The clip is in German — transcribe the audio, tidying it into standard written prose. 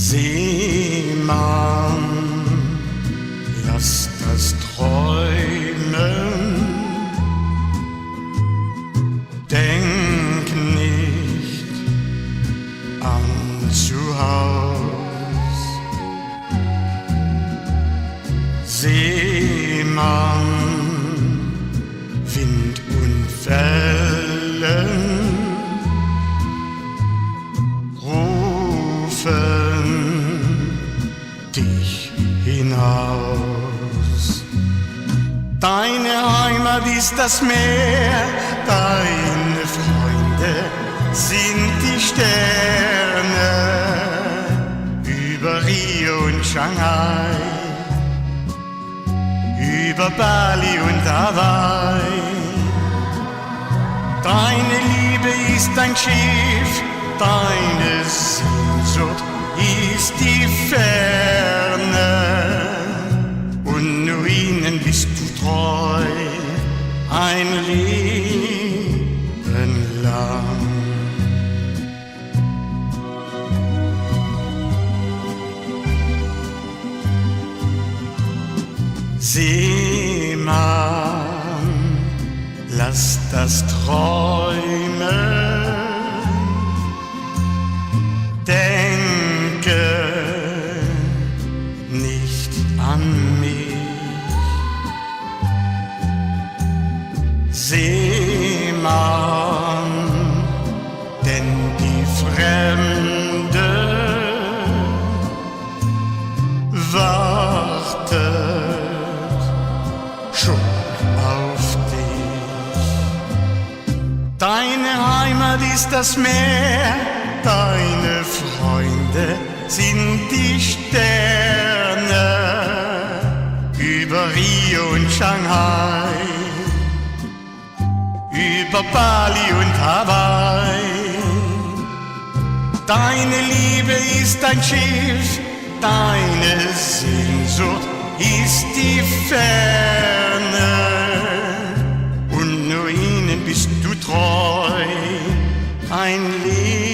Seemann, lass das träumen, denk nicht an zu Haus. Seemann, Wind und Wellen rufen dich hinaus. Deine Heimat ist das Meer, deine Freunde sind die Sterne über Rio und Shanghai, über Bali und Hawaii. Deine Liebe ist ein Schiff, deine Sehnsucht ist die Ferne, und nur ihnen bist du treu ein Leben lang. Seemann, lass das träumen, denke nicht an mich. Seemann, denn die Fremde wartet schon auf dich. Deine Heimat ist das Meer, deine Freunde sind die Sterne über Rio und Shanghai, über Bali und Hawaii. Deine Liebe ist ein Schiff, deine Sehnsucht ist die Ferne, und nur ihnen bist du treu ein Leben